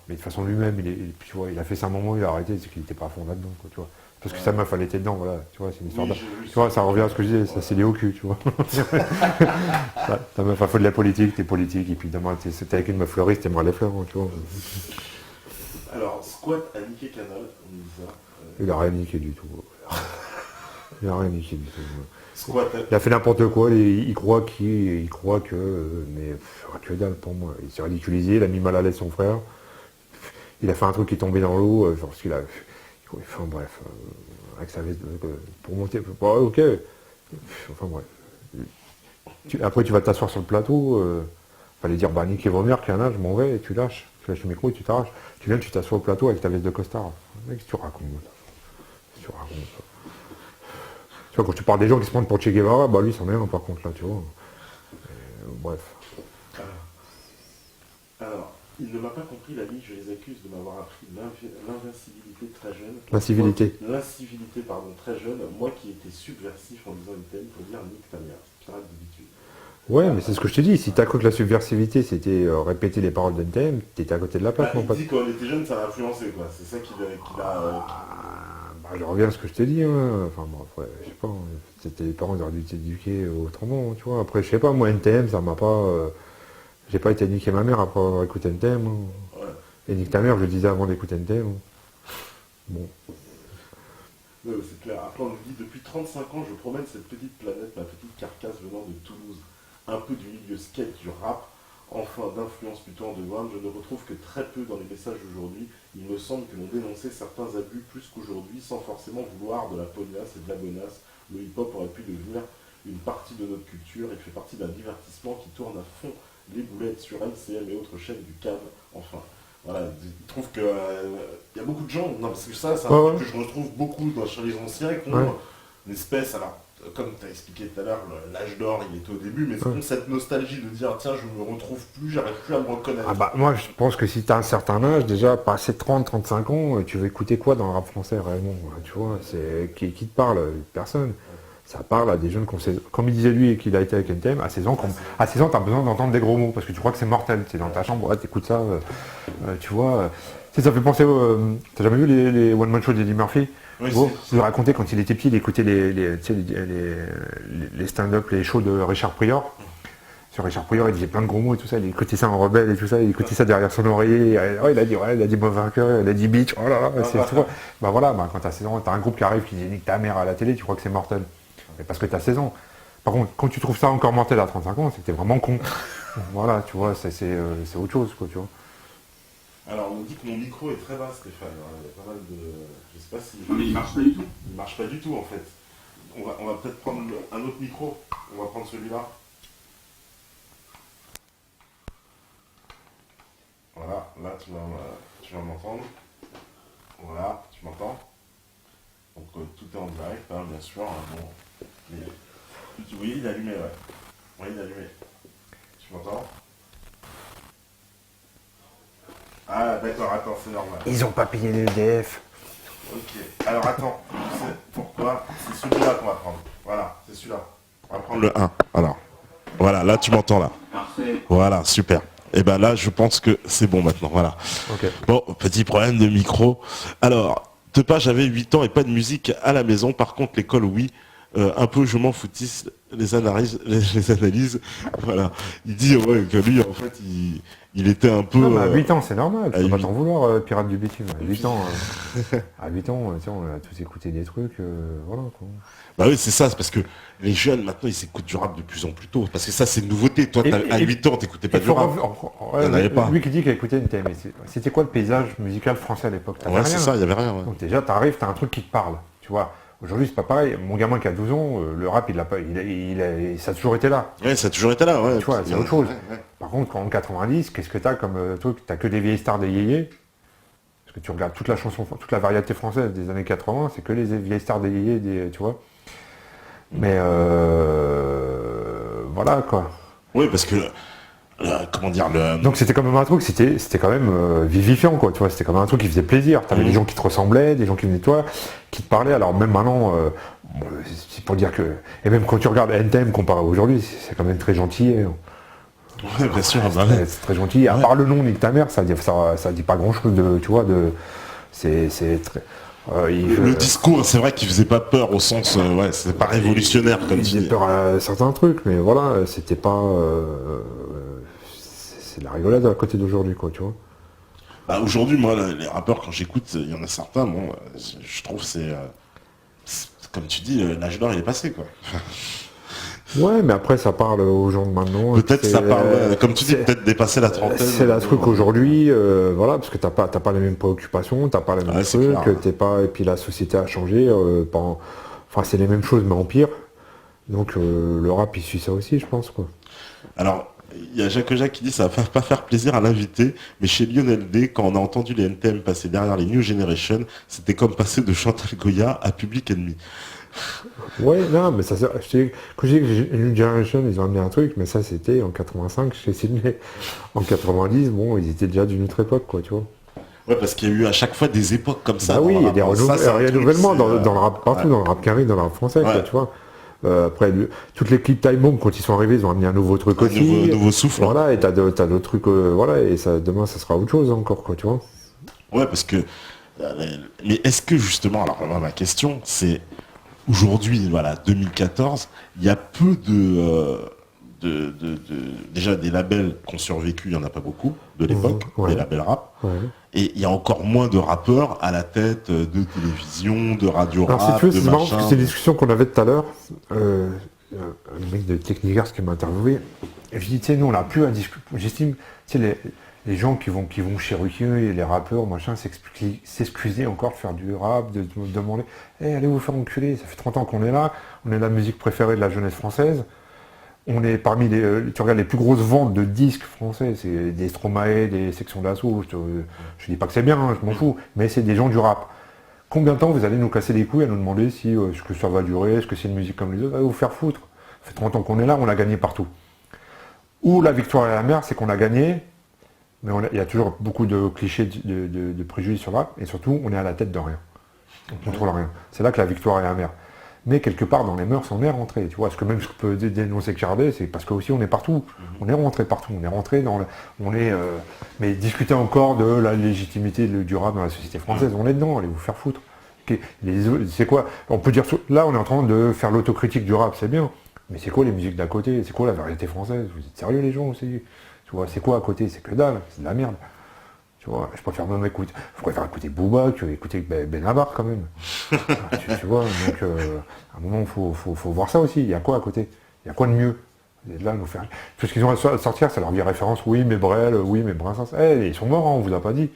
Mais de toute façon, lui-même, tu vois, il a fait ça un moment, il a arrêté, c'est qu'il était pas à fond là-dedans, quoi, tu vois. Parce que sa meuf, elle était dedans, voilà, tu vois, c'est une histoire Oui, de... j'ai vu Tu vois, ça. ça revient à ce que je disais, ça c'est lié au cul, tu vois. Ta meuf a fait de la politique, t'es politique, et puis demain, t'es avec une meuf fleuriste, t'aimeras les fleurs, hein, tu vois. Alors, Squat a niqué Canal, on dit ça. Il a rien niqué du tout. Il a rien niqué du tout. Squat a... Il a fait n'importe quoi, il croit que... mais que dalle pour moi. Il s'est ridiculisé, il a mis mal à l'aise son frère. Il a fait un truc qui est tombé dans l'eau, genre parce qu'il a... Enfin bref, avec sa veste, pour monter... Bon, ok. Enfin bref. Après tu vas t'asseoir sur le plateau, fallait dire, bah niquez vos mères, Canal, je m'en vais, et tu lâches le micro et tu t'arraches. Tu viens, tu t'assois au plateau avec ta veste de costard. Mec, qu'est-ce que tu racontes? Qu'est-ce que tu racontes? Tu vois, quand tu parles des gens qui se prennent pour Che Guevara, bah lui, c'en est un par contre, là, tu vois. Bref. Alors, il ne m'a pas compris l'ami, je les accuse de m'avoir appris l'invincibilité très jeune. L'incivilité. L'incivilité, pardon, très jeune, moi qui étais subversif en disant une thème pour dire nique ta mère, pirate de bitume. Ouais, mais c'est ce que je te dis, si t'as cru que la subversivité c'était répéter les paroles d'NTM, t'étais à côté de la plaque, mon Il pote. dit quand on était jeune, ça l'a influencé, quoi. C'est ça qui l'a... Bah, je reviens à ce que je t'ai dit, hein. Enfin bon, après, je sais pas, c'était les parents, ils auraient dû t'éduquer autrement, tu vois. Après, je sais pas, moi, NTM, ça m'a pas... j'ai pas été niquer ma mère après avoir écouté NTM. Hein. Ouais. Et nique ta mère, je le disais avant d'écouter NTM. Hein. Bon. Ouais, c'est clair. Après, on nous dit, depuis 35 ans, je promène cette petite planète, ma petite carcasse venant de Toulouse. Un peu du milieu skate, du rap, enfin d'influence plutôt underground, je ne retrouve que très peu dans les messages d'aujourd'hui. Il me semble que l'on dénonçait certains abus plus qu'aujourd'hui, sans forcément vouloir de la pognasse et de la bonasse. Le hip-hop aurait pu devenir une partie de notre culture et fait partie d'un divertissement qui tourne à fond les boulettes sur MCM et autres chaînes du CAV, enfin. Voilà, il trouve que y a beaucoup de gens, non parce que ça c'est un truc que je retrouve beaucoup chez les anciens, qui ont une espèce, alors comme tu as expliqué tout à l'heure, l'âge d'or il était au début, mais c'est cette nostalgie de dire tiens je me retrouve plus, j'arrive plus à me reconnaître. Ah bah moi je pense que si tu as un certain âge, déjà passé 30-35 ans, tu veux écouter quoi dans le rap français réellement, tu vois, c'est qui te parle, personne. Ça parle à des jeunes, comme il disait lui qu'il a été avec NTM, à 16 ans, à 16 ans tu as besoin d'entendre des gros mots, parce que tu crois que c'est mortel, tu es dans ta chambre, ouais, t'écoutes ça, tu vois. Ça fait penser, t'as jamais vu les One Man Show d'Eddie Murphy? Oui, il racontait quand il était petit, il écoutait les stand-up, les shows de Richard Pryor. Sur Richard Pryor, il disait plein de gros mots et tout ça, il écoutait ça en rebelle et tout ça, il écoutait ça derrière son oreiller, il a dit motherfucker, il a dit bitch, oh là là, c'est tout. Bah voilà, quand t'as 16 ans, t'as un groupe qui arrive qui dit nique ta mère à la télé, tu crois que c'est mortel. Mais parce que t'as 16 ans. Par contre, quand tu trouves ça encore mortel à 35 ans, c'est que t'es vraiment con. Voilà, tu vois, c'est autre chose, quoi, tu vois. Alors, on nous dit que mon micro est très bas, Stéphane. Il y a pas mal de... Je sais pas si... Mais il marche pas du tout. Il marche pas du tout, en fait. On va peut-être prendre un autre micro. On va prendre celui-là. Voilà, là, tu vas m'entendre. Voilà, tu m'entends. Donc, tout est en direct, hein, bien sûr. Hein, bon. Mais, oui, il est allumé, ouais. Oui, il est allumé. Tu m'entends? Ah d'accord, attends, c'est normal. Ils ont pas payé les EDF. Ok, alors attends, tu sais pourquoi? C'est celui-là qu'on va prendre. Voilà, c'est celui-là. On va prendre le 1. Alors, voilà, là tu m'entends là. Parfait. Voilà, super. Et ben là, je pense que c'est bon maintenant, voilà. Okay. Bon, petit problème de micro. Alors, Tepa, j'avais 8 ans et pas de musique à la maison. Par contre, l'école, oui. Un peu, je m'en foutisse les analyses. Voilà. Il dit ouais, que lui, en fait, il était un peu... Non, mais à 8 ans, c'est normal. Tu peux pas 8... t'en vouloir, Pirate du Bitume. À 8 ans, à 8 ans, tu sais, on a tous écouté des trucs, voilà, quoi. Bah oui, c'est ça, c'est parce que les jeunes, maintenant, ils s'écoutent du rap de plus en plus tôt. Parce que ça, c'est une nouveauté. Toi, à 8 ans, t'écoutais pas du rap. Il n'y avait pas. Lui qui dit qu'il a écouté NTM, c'était quoi le paysage musical français à l'époque? Ouais, c'est ça, il y avait rien. Ouais. Donc déjà, t'arrives, t'as un truc qui te parle, tu vois. Aujourd'hui, c'est pas pareil. Mon gamin qui a 12 ans, le rap, ça a toujours été là. Ouais, ça a toujours été là, ouais. Tu vois, c'est autre chose. Ouais. Par contre, en 90, qu'est-ce que t'as comme truc? T'as que des vieilles stars des yéyés. Parce que tu regardes toute la variété française des années 80, c'est que les vieilles stars des yéyés, tu vois. Mais voilà, quoi. Oui, parce que... comment dire, Donc c'était quand même un truc, c'était quand même vivifiant, quoi, tu vois, c'était quand même un truc qui faisait plaisir. T'avais des gens qui te ressemblaient, des gens qui venaient de toi, qui te parlaient. Alors même maintenant, c'est pour dire que... Et même quand tu regardes NTM comparé à aujourd'hui, c'est quand même très gentil. Hein. Ouais, bien sûr, c'est très gentil. À part le nom, nique ta mère, ça dit pas grand-chose de... Tu vois, c'est très... le discours, c'est vrai qu'il faisait pas peur au sens... ouais, c'est pas révolutionnaire, comme tu dis. Il faisait peur à certains trucs, mais voilà, c'était pas... c'est de la rigolade à côté d'aujourd'hui, quoi, tu vois. Bah, aujourd'hui, moi, les rappeurs, quand j'écoute, il y en a certains, bon, je trouve c'est comme tu dis, l'âge d'or, il est passé, quoi. Ouais, mais après, ça parle aux gens de maintenant. Peut-être ça parle, comme tu dis, peut-être dépasser la trentaine. C'est la truc aujourd'hui, voilà, parce que t'as pas les mêmes préoccupations, t'as pas les mêmes trucs, t'es pas... Et puis la société a changé, enfin, c'est les mêmes choses, mais en pire. Donc, le rap, il suit ça aussi, je pense, quoi. Alors... Il y a Jacques qui dit ça va pas faire plaisir à l'invité, mais chez Lionel D, quand on a entendu les NTM passer derrière les New Generation, c'était comme passer de Chantal Goya à Public Enemy. Ouais, non, mais ça, quand je dis que New Generation, ils ont amené un truc, mais ça c'était en 85 chez Sydney. En 90, bon, ils étaient déjà d'une autre époque, quoi, tu vois. Ouais, parce qu'il y a eu à chaque fois des époques comme ça. Bah oui, il y a des Ça, c'est un truc, renouvellements c'est, dans le rap, partout, ouais. dans le rap carré, dans le rap français, quoi, Ouais. tu vois. Après, toutes les clips Time Bomb, quand ils sont arrivés, ils ont amené un nouveau truc Un aussi. nouveau souffle. Voilà, et t'as d'autres trucs, voilà, et ça, demain, ça sera autre chose encore, quoi, tu vois. Ouais, parce que. Mais est-ce que justement, alors moi, ma question, c'est aujourd'hui, voilà, 2014, il y a peu déjà des labels qui ont survécu, il n'y en a pas beaucoup de l'époque, Ouais. des labels rap. Ouais. Et il y a encore moins de rappeurs à la tête de télévision, de radio Alors, si rap, tu veux, de c'est marrant, parce machin. que c'est une discussion qu'on avait tout à l'heure. Un mec de Techniverse qui m'a interviewé. Et je dis, tu sais, nous, on n'a plus à discuter. J'estime, tu sais, les gens qui vont chez Ruquier et les rappeurs, machin, s'excuser encore de faire du rap, de demander, allez vous faire enculer, ça fait 30 ans qu'on est là, on est la musique préférée de la jeunesse française. On est parmi tu regardes les plus grosses ventes de disques français, c'est des Stromae, des sections d'assaut, je dis pas que c'est bien, hein, je m'en fous, mais c'est des gens du rap. Combien de temps vous allez nous casser les couilles à nous demander si est-ce que ça va durer, est-ce que c'est une musique comme les autres, allez vous faire foutre. Ça fait 30 ans qu'on est là, on a gagné partout. Ou la victoire et la merde, c'est qu'on a gagné, mais il y a toujours beaucoup de clichés, de préjugés sur le rap, et surtout, on est à la tête de rien. On contrôle rien. C'est là que la victoire est amère. Mais quelque part, dans les mœurs, on est rentré. Tu vois, ce que même je peux dénoncer Cardé, c'est parce qu'aussi on est partout. On est rentré partout. On est rentré dans mais discuter encore de la légitimité du rap dans la société française, on est dedans, allez vous faire foutre. C'est quoi? On peut dire, là, on est en train de faire l'autocritique du rap, c'est bien. Mais c'est quoi les musiques d'à côté? C'est quoi la variété française? Vous êtes sérieux, les gens aussi? Tu vois, c'est quoi à côté? C'est que dalle, c'est de la merde. Tu vois, je préfère même écouter Booba que écouter Benabar quand même. tu vois, donc à un moment, il faut voir ça aussi. Il y a quoi à côté? Il y a quoi de mieux? Et là, nous faire... Tout ce qu'ils ont à sortir, c'est leur vieille référence. Oui, mais Brel, oui, mais Brassens. Ils sont morts, hein, on vous a pas dit.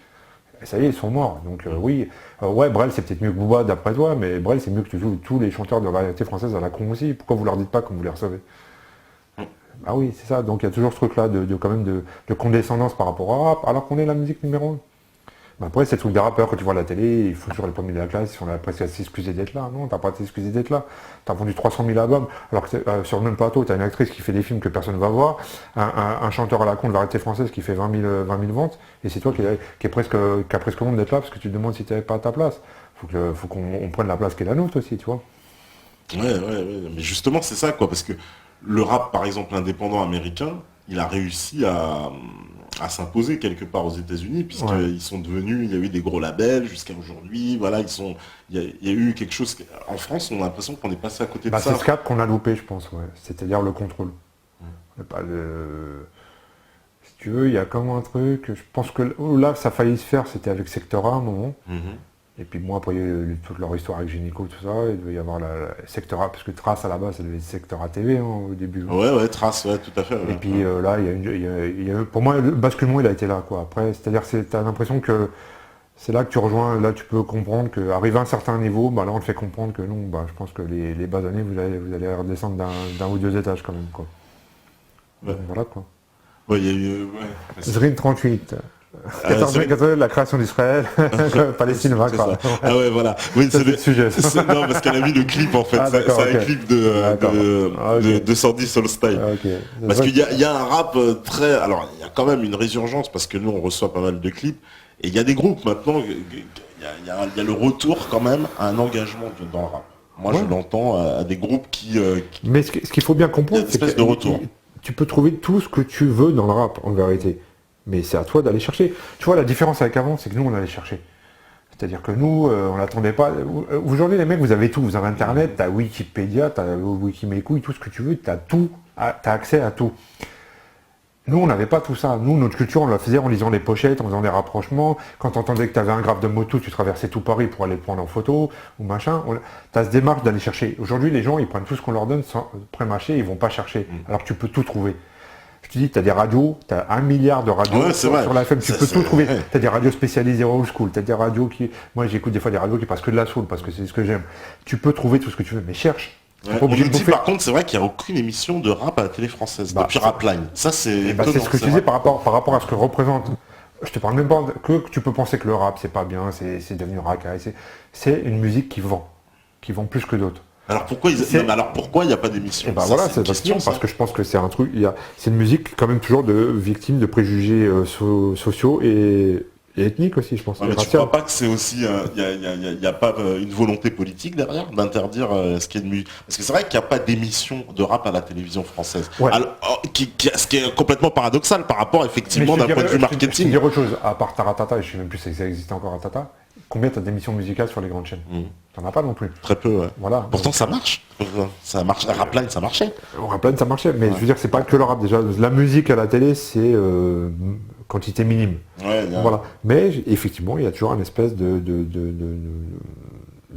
Et ça y est, ils sont morts. Donc oui, ouais, Brel, c'est peut-être mieux que Booba d'après toi, mais Brel, c'est mieux que tous les chanteurs de la variété française à la con aussi. Pourquoi vous leur dites pas comme vous les recevez? Ah oui, c'est ça. Donc il y a toujours ce truc-là quand même de condescendance par rapport au rap, alors qu'on est la musique numéro 1. Mais après, c'est le truc des rappeurs, quand tu vois la télé, il faut toujours les premiers de la classe, ils sont là presque à s'excuser d'être là. Non, t'as pas à t'excuser d'être là. T'as vendu 300 000 albums, alors que sur le même plateau, t'as une actrice qui fait des films que personne ne va voir, un chanteur à la con de variété française qui fait 20 000 ventes, et c'est toi qui a presque honte d'être là parce que tu te demandes si t'es pas à ta place. Faut qu'on prenne la place qui est la nôtre aussi, tu vois. Ouais, mais justement, c'est ça, quoi, parce que le rap, par exemple, indépendant américain, il a réussi à s'imposer quelque part aux États-Unis, puisqu'ils sont devenus, il y a eu des gros labels jusqu'à aujourd'hui, voilà, il y a eu quelque chose, en France, on a l'impression qu'on est passé à côté de ça. C'est ce cap qu'on a loupé, je pense, ouais. C'est-à-dire le contrôle. Pas Si tu veux, il y a comme un truc, je pense que là, ça a failli se faire, c'était avec Sector A à un moment. Et puis moi, après, il y a eu toute leur histoire avec Génico, tout ça, il devait y avoir la Sector A, parce que Trace, à la base, ça devait être Sector A TV, hein, au début. Ouais, Trace, ouais, tout à fait. Ouais. Et puis là, pour moi, le basculement, il a été là, quoi. Après, c'est-à-dire que t'as l'impression que c'est là que tu rejoins, là, tu peux comprendre qu'arriver à un certain niveau, là, on te fait comprendre que non, je pense que les bas années, vous allez redescendre d'un ou deux étages, quand même, quoi. Ouais. Donc, voilà, quoi. Ouais, il y a eu... Ouais. Zrin 38. 14 la création d'Israël, Palestine vaincra. Ah ouais, voilà. Oui, c'est le sujet. Non, parce qu'elle a mis le clip en fait. C'est un clip de Sandy Soulstyle. Okay. Parce qu'il y a un rap très. Alors, il y a quand même une résurgence parce que nous on reçoit pas mal de clips et il y a des groupes maintenant. Il y a le retour quand même à un engagement dans le rap. Moi, je l'entends à des groupes qui. Mais ce qu'il faut bien comprendre, c'est que tu peux trouver tout ce que tu veux dans le rap en vérité. Mais c'est à toi d'aller chercher. Tu vois, la différence avec avant, c'est que nous, on allait chercher. C'est-à-dire que nous, on n'attendait pas... Aujourd'hui, les mecs, vous avez tout. Vous avez Internet, t'as Wikipédia, t'as Wikimecouille, tout ce que tu veux, t'as tout, t'as accès à tout. Nous, on n'avait pas tout ça. Nous, notre culture, on la faisait en lisant les pochettes, en faisant des rapprochements. Quand tu entendais que tu avais un graphe de moto, tu traversais tout Paris pour aller le prendre en photo, ou machin. Tu as cette démarche d'aller chercher. Aujourd'hui, les gens, ils prennent tout ce qu'on leur donne sans pré-mâcher, ils vont pas chercher. Alors que tu peux tout trouver. Je te dis, tu as des radios, tu as 1 milliard de radios sur la FM, tu peux tout trouver. Ouais. Tu as des radios spécialisées old school, tu as des radios qui... Moi, j'écoute des fois des radios qui passent que de la soul, parce que c'est ce que j'aime. Tu peux trouver tout ce que tu veux, mais cherche. Ouais. On me dit par contre, c'est vrai qu'il n'y a aucune émission de rap à la télé française, depuis Rapline. Ça, c'est... c'est ce que je disais par rapport à ce que représente. Je te parle même pas que tu peux penser que le rap, c'est pas bien, c'est devenu racaille. C'est une musique qui vend plus que d'autres. Alors pourquoi il n'y a pas d'émission? Et ben Ça, voilà, c'est c'est une la question, question, parce ça. que je pense que c'est un truc, c'est une musique quand même toujours de victime de préjugés sociaux et ethniques aussi, je pense. Ouais, et mais tu raciales. crois pas que c'est aussi, il y a pas une volonté politique derrière d'interdire ce qui est de musique? Parce que c'est vrai qu'il n'y a pas d'émission de rap à la télévision française. Ouais. Alors, ce qui est complètement paradoxal par rapport effectivement d'un point de vue Je te marketing. dirais autre chose, à part Taratata, et je sais même plus si ça existe encore à Tata, combien t'as d'émissions musicales sur les grandes chaînes? T'en as pas non plus. Très peu, ouais. Voilà. Pourtant ça marche. Ça marche. Rapline, ça marchait. Au Rapline, ça marchait, mais je veux dire, c'est pas que le rap déjà. La musique à la télé, c'est quantité minime. Ouais, Voilà. Mais effectivement, il y a toujours une espèce de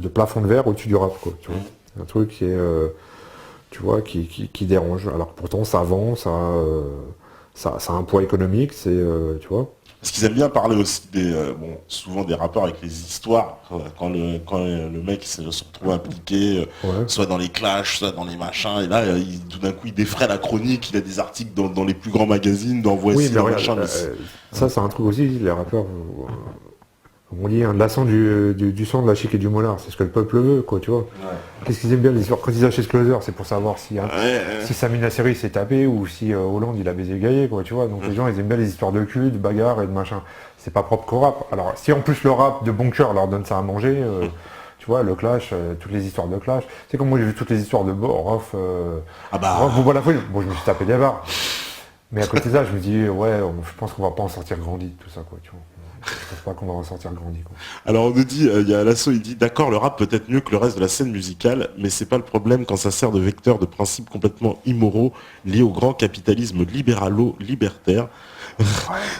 plafond de verre au-dessus du rap, quoi. Tu vois. Un truc qui est, tu vois, qui dérange. Alors pourtant, ça vend, ça a un poids économique, c'est, tu vois. Parce qu'ils aiment bien parler aussi souvent des rappeurs avec les histoires, quand le mec se retrouve impliqué, soit dans les clashs, soit dans les machins, et là, tout d'un coup, il défraie la chronique, il a des articles dans les plus grands magazines, dans Voici, Oui, mais dans regarde, machin. ça, c'est un truc aussi, les rappeurs. On dit un lassant du sang, de la chic et du molar, c'est ce que le peuple veut, quoi, tu vois. Qu'est-ce qu'ils aiment bien les histoires? Quand ils achètent Closer, c'est pour savoir si Samina Seri s'est tapé ou si Hollande il a baisé Gaillet, quoi, tu vois. Donc les gens ils aiment bien les histoires de cul, de bagarre et de machin. C'est pas propre qu'au rap. Alors si en plus le rap de bon cœur leur donne ça à manger, tu vois, le clash, toutes les histoires de clash. C'est comme moi j'ai vu toutes les histoires de Rof, Rof Bouba la folie. Bon, je me suis tapé des barres. Mais à côté de ça, je me dis, je pense qu'on va pas en sortir grandi, tout ça, quoi, tu vois. Je pense pas qu'on va en sortir grandi, quoi. Alors on nous dit, il y a Lasso, il dit, d'accord, le rap peut être mieux que le reste de la scène musicale, mais c'est pas le problème quand ça sert de vecteur de principes complètement immoraux liés au grand capitalisme libéralo-libertaire.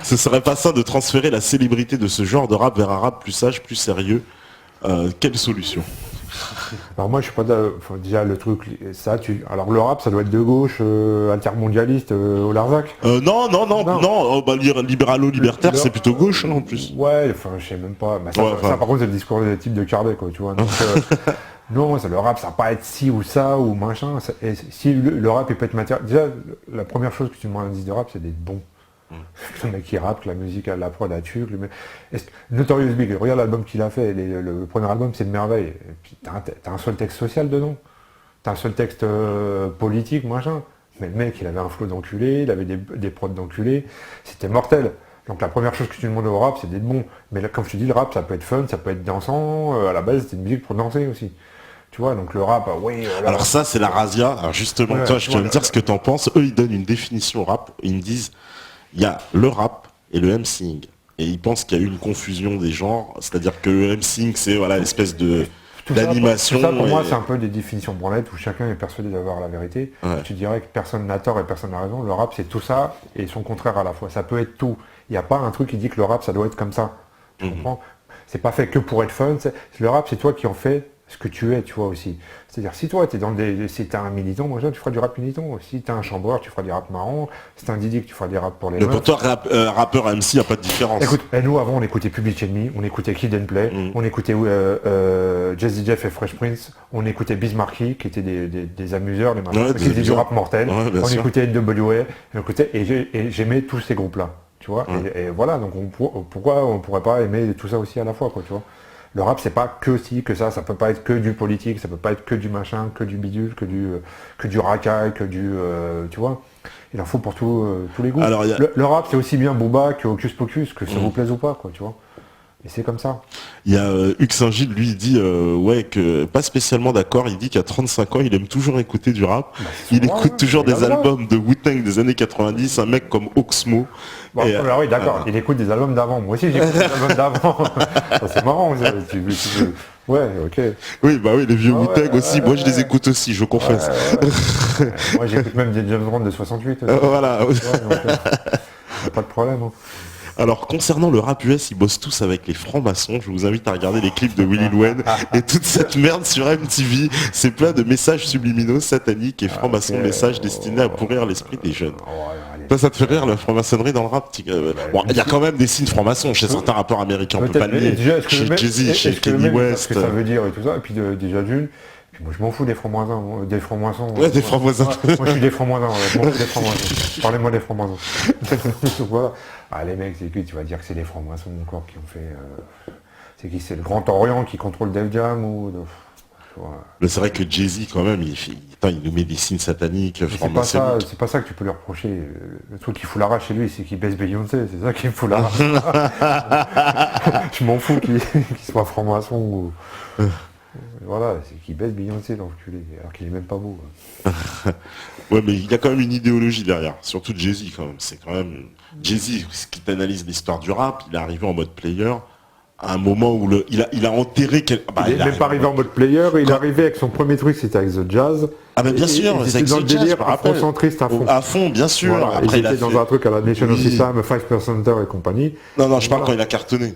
Ce serait pas sain de transférer la célébrité de ce genre de rap vers un rap plus sage, plus sérieux. Quelle solution? Alors moi je suis pas déjà le truc alors le rap ça doit être de gauche altermondialiste au Larzac. Non, libéralo-libertaire c'est plutôt gauche en plus. Ouais, enfin je sais même pas. Ça par contre c'est le discours des types de Cardet, quoi, tu vois. Donc, non, le rap ça va pas être ci ou ça ou machin. Et si le rap il peut être matière. Déjà la première chose que tu demandes à un disque de rap c'est d'être bon. Le mec qui rappe, la musique, la prod a tué. Notorious Big, regarde l'album qu'il a fait, le premier album c'est une merveille. Et puis t'as un seul texte social dedans, t'as un seul texte politique, machin. Mais le mec il avait un flow d'enculé, il avait des prods d'enculé, c'était mortel. Donc la première chose que tu demandes au rap c'est d'être bon. Mais là, comme je te dis, le rap ça peut être fun, ça peut être dansant, à la base c'était une musique pour danser aussi. Tu vois, donc le rap, oui. Alors ça c'est la razzia. Alors justement, toi je vais me dire ce que t'en penses. Eux ils donnent une définition au rap, ils me disent il y a le rap et le MCing. Et ils pensent qu'il y a eu une confusion des genres, c'est-à-dire que le MCing, c'est l'espèce d'animation. Tout ça, pour moi, c'est un peu des définitions branlettes où chacun est persuadé d'avoir la vérité. Ouais. Tu dirais que personne n'a tort et personne n'a raison. Le rap, c'est tout ça et son contraire à la fois. Ça peut être tout. Il n'y a pas un truc qui dit que le rap, ça doit être comme ça. Tu comprends? C'est pas fait que pour être fun. Le rap, c'est toi qui en fais ce que tu es, tu vois, aussi. C'est-à-dire, si toi, si t'es un militant, moi, tu feras du rap militant. Si t'es un chambreur, tu feras du rap marrant. Si t'es un Didi, tu feras du rap pour les meufs. Mais pour toi, rappeur MC, il n'y a pas de différence. Écoute, nous, avant, on écoutait Public Enemy, on écoutait Kid and Play, on écoutait Jazzy Jeff et Fresh Prince, on écoutait Biz Markie, qui étaient des amuseurs, des machins, qui faisaient du rap mortel. On écoutait NWA, et j'aimais tous ces groupes-là, tu vois. Et voilà, donc pourquoi on pourrait pas aimer tout ça aussi à la fois, quoi, tu vois. Le rap, c'est pas que ci, que ça peut pas être que du politique, ça peut pas être que du machin, que du bidule, que du racaille, tu vois. Il en faut pour tous les goûts. Alors, le rap, c'est aussi bien Booba que Hocus Pocus, que ça vous plaise ou pas, quoi, tu vois. Et c'est comme ça. Il y a Hugues Saint-Gilles, lui, il dit que pas spécialement d'accord, il dit qu'à 35 ans, il aime toujours écouter du rap. Il écoute toujours des albums de Wu-Tang des années 90, un mec comme Oxmo. Bon, oui, d'accord, il écoute des albums d'avant. Moi aussi, j'écoute des albums d'avant. C'est marrant, ouais, ok. Oui, les vieux Wu-Tang aussi. Moi, je les écoute aussi, je confesse. Moi, j'écoute même des James Bond de 68. Voilà. Pas de problème. Hein. Alors, concernant le rap US, ils bossent tous avec les francs-maçons. Je vous invite à regarder les clips de Willy Louen et toute cette merde sur MTV. C'est plein de messages subliminaux, sataniques et francs-maçons, messages destinés à pourrir l'esprit des jeunes. Ça te fait rire, la franc-maçonnerie dans le rap? Bon, il y a quand même des signes francs-maçons chez certains rappeurs américains, on peut pas le nier. Chez Jay-Z, chez Kanye West. Ce que ça veut dire et tout ça, et puis déjà d'une. Moi je m'en fous des francs-maçons. Des francs-maçons. Ouais, des francs-maçons. Moi je suis des francs-maçons. Parlez-moi des francs-maçons. Voilà. Les mecs, c'est qui tu vas dire que c'est les francs-maçons encore qui ont fait. C'est qui? C'est le Grand Orient qui contrôle Def Jam ou. Mais c'est vrai que Jay-Z, quand même, il nous met des signes sataniques. C'est pas ça que tu peux lui reprocher. Le truc qu'il fout la rage chez lui, c'est qu'il baisse Beyoncé. C'est ça qui me fout la rage. Je m'en fous qu'il soit franc-maçon ou... Voilà, c'est qu'il baisse Beyoncé, l'enculé, alors qu'il est même pas beau. Ouais, mais il y a quand même une idéologie derrière. Surtout Jay-Z, quand même. C'est quand même... Jay-Z, qui t'analyse l'histoire du rap, il est arrivé en mode player... à un moment où il a enterré... il n'est même pas arrivé en mode player, il est arrivé avec son premier truc, c'était avec The Jazz. Ah ben bien sûr, c'est avec dans le délire afrocentriste à fond. À fond, bien sûr. Voilà, après, il était dans un truc à la Nation of Islam, 5%er et compagnie. Non, je parle quand il a cartonné.